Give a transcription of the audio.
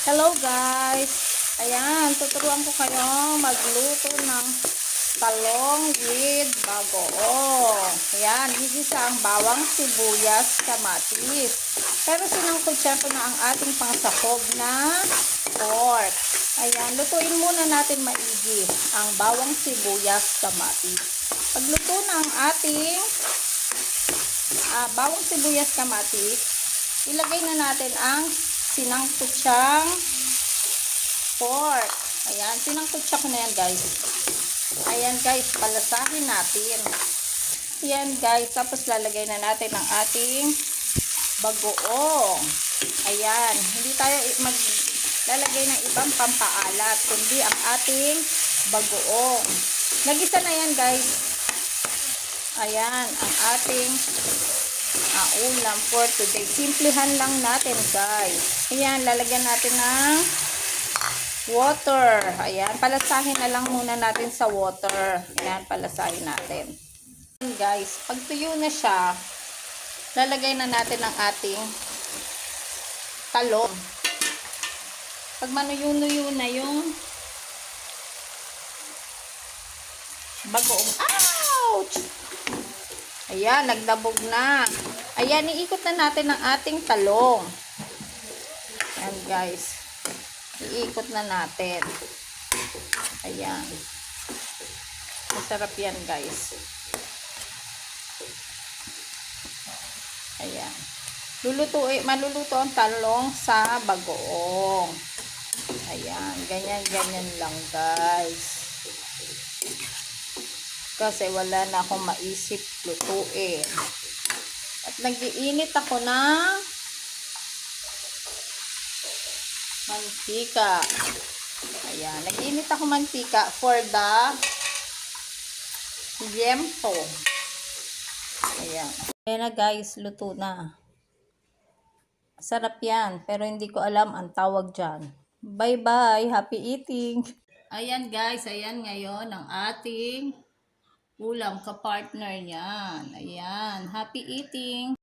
Hello guys! Ayan, tuturuan ko kayong magluto ng talong with bagoong. Ayan, gigisa ang bawang, sibuyas, kamatis. Pero sinangkot syempre na ang ating pangsahog na pork. Ayan, lutuin muna natin maigi ang bawang, sibuyas, kamatis. Pagluto na ang ating bawang, sibuyas, kamatis, ilagay na natin ang sinangkot siyang pork. Ayan, sinangkot siya ko na yan guys. Ayan guys, palasahin natin. Ayan guys, tapos lalagay na natin ang ating bagoong. Ayan, hindi tayo maglalagay ng ibang pampaalat, kundi ang ating bagoong. Nagisa na yan guys. Ayan, ang ating ulam for today. Simplihan lang natin guys. Ayan, lalagyan natin ng water. Ayan, palasahin na lang muna natin sa water. Ayan, palasahin natin. Ayan guys, pag tuyo na siya, lalagay na natin ang ating talong. Pag manuyo-nuyo na yung bagoong. Ouch! Ayan, nagdabog na. Ayan, iikot na natin ang ating talong. Ayan guys. Iikot na natin. Ayan. Masarap yan guys. Ayan. Maluluto ang talong sa bagoong. Ayan. Ganyan lang guys. Kasi wala na akong maisip lutuin. At nag-iinit ako ng mantika. Ayan, nag-iinit ako mantika for the liempo. Ayan. Ayan na guys, luto na. Sarap yan, pero hindi ko alam ang tawag dyan. Bye-bye, happy eating! Ayan guys, ayan ngayon ang ating ulam ka-partner niyan. Ayan, happy eating!